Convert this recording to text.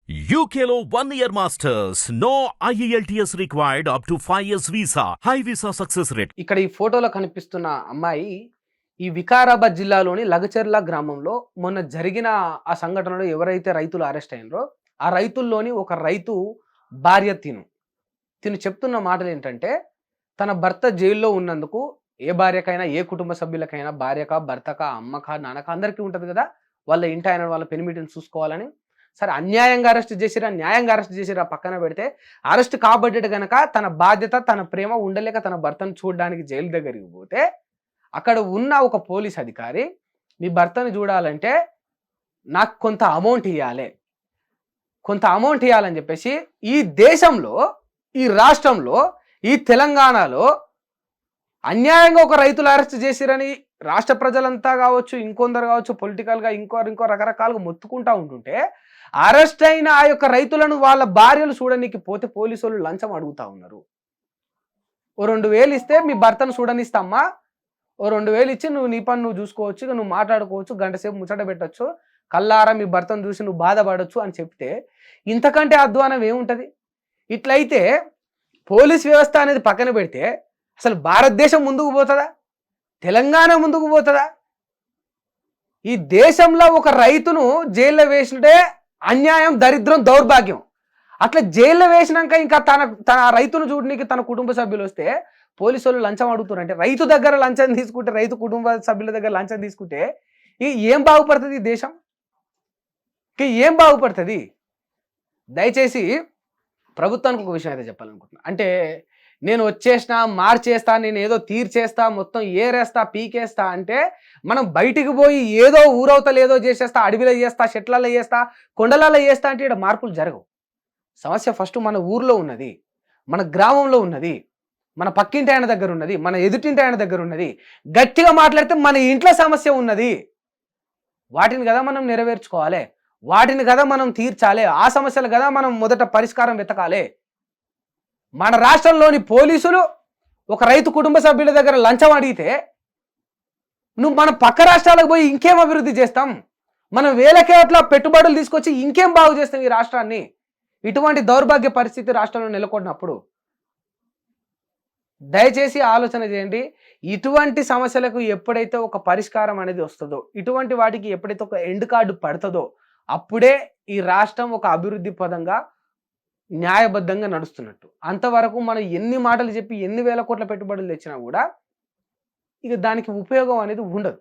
UKLO 1 year masters. No IELTS required up to 5 years visa. High visa success rate. ఇక్కడ ఈ ఫోటోలో కనిపిస్తున్న అమ్మాయి ఈ వికారాబాద్ జిల్లాలోని లగచెర్ల గ్రామంలో మొన్న జరిగిన ఆ సంఘటనలో ఎవరైతే రైతులు అరెస్ట్ అయినరో ఆ రైతుల్లోని ఒక రైతు భార్య తిను చెప్తున్న మాటలు ఏంటంటే తన భర్త జైల్లో ఉన్నందుకు ఏ భార్యకైనా ఏ కుటుంబ సభ్యులకైనా భార్యక భర్తక అమ్మక నాన్నక అందరికీ ఉంటుంది కదా, వాళ్ళ ఇంటి ఆయన వాళ్ళ పెనిమిటిని చూసుకోవాలని. సరే అన్యాయంగా అరెస్ట్ చేసిరా న్యాయంగా అరెస్ట్ చేసిరా పక్కన పెడితే, అరెస్ట్ కాబడ్డట్టు గనక తన బాధ్యత తన ప్రేమ ఉండలేక తన భర్తను చూడడానికి జైలు దగ్గరికి పోతే అక్కడ ఉన్న ఒక పోలీస్ అధికారి మీ భర్తను చూడాలంటే నాకు కొంత అమౌంట్ ఇవ్వాలని చెప్పేసి ఈ దేశంలో ఈ రాష్ట్రంలో ఈ తెలంగాణలో అన్యాయంగా ఒక రైతులు అరెస్ట్ చేసిరని రాష్ట్ర ప్రజలంతా కావచ్చు ఇంకొందరు కావచ్చు పొలిటికల్గా ఇంకో రకరకాలుగా మొత్తుకుంటా ఉంటుంటే అరెస్ట్ అయిన ఆ యొక్క రైతులను వాళ్ళ భార్యలు చూడడానికి పోతే పోలీసు వాళ్ళు లంచం అడుగుతా ఉన్నారు. ఓ 2,000 ఇస్తే మీ భర్తను చూడనిస్తామ్మా, ఓ 2,000 ఇచ్చి నువ్వు నీ పని నువ్వు చూసుకోవచ్చు, నువ్వు మాట్లాడుకోవచ్చు, గంట సేపు ముచ్చట పెట్టచ్చు, కల్లారా మీ భర్తను చూసి నువ్వు బాధపడవచ్చు అని చెప్తే ఇంతకంటే అధ్వానం ఏముంటుంది? ఇట్లయితే పోలీస్ వ్యవస్థ అనేది పక్కన పెడితే అసలు భారతదేశం ముందుకు పోతుందా? తెలంగాణ ముందుకు పోతుందా? ఈ దేశంలో ఒక రైతును జైల్లో వేసినటే అన్యాయం, దరిద్రం, దౌర్భాగ్యం. అట్లా జైల్లో వేసినాక ఇంకా తన రైతును చూడడానికి తన కుటుంబ సభ్యులు వస్తే పోలీసు వాళ్ళు లంచం అడుగుతారు. అంటే రైతు దగ్గర లంచం తీసుకుంటే, రైతు కుటుంబ సభ్యుల దగ్గర లంచం తీసుకుంటే ఏం బాగుపడుతుంది ఈ దేశం? ఏం బాగుపడుతుంది? దయచేసి ప్రభుత్వానికి ఒక విషయం అయితే చెప్పాలనుకుంటున్నా. అంటే నేను వచ్చేసిన మార్చేస్తా, నేను ఏదో తీర్చేస్తా, మొత్తం ఏరేస్తా, పీకేస్తా అంటే మనం బయటికి పోయి ఏదో ఊరవతలు ఏదో చేసేస్తా, అడవిలో చేస్తా, చెట్లలో చేస్తా, కొండలలో చేస్తా అంటే ఇక్కడ మార్పులు జరగవు. సమస్య ఫస్ట్ మన ఊర్లో ఉన్నది, మన గ్రామంలో ఉన్నది, మన పక్కింటి ఆయన దగ్గర ఉన్నది, మన ఎదుటింటి ఆయన దగ్గర ఉన్నది. గట్టిగా మాట్లాడితే మన ఇంట్లో సమస్య ఉన్నది. వాటిని కదా మనం నెరవేర్చుకోవాలి, వాటిని కదా మనం తీర్చాలి, ఆ సమస్యలు కదా మనం మొదట పరిష్కారం వెతకాలి. మన రాష్ట్రంలోని పోలీసులు ఒక రైతు కుటుంబ సభ్యుల దగ్గర లంచం అడిగితే నువ్వు మన పక్క రాష్ట్రాలకు పోయి ఇంకేం అభివృద్ధి చేస్తాం? మనం వేలకేట్ల పెట్టుబడులు తీసుకొచ్చి ఇంకేం బాగు చేస్తాం ఈ రాష్ట్రాన్ని? ఇటువంటి దౌర్భాగ్య పరిస్థితి రాష్ట్రంలో నెలకొన్నప్పుడు దయచేసి ఆలోచన చేయండి. ఇటువంటి సమస్యలకు ఎప్పుడైతే ఒక పరిష్కారం అనేది వస్తుందో, ఇటువంటి వాటికి ఎప్పుడైతే ఒక ఎండ్ కార్డు పడుతుందో అప్పుడే ఈ రాష్ట్రం ఒక అభివృద్ధి పదంగా న్యాయబద్ధంగా నడుస్తున్నట్టు. అంతవరకు మనం ఎన్ని మాటలు చెప్పి ఎన్ని వేల కోట్ల పెట్టుబడులు తెచ్చినా కూడా ఇక దానికి ఉపయోగం అనేది ఉండదు.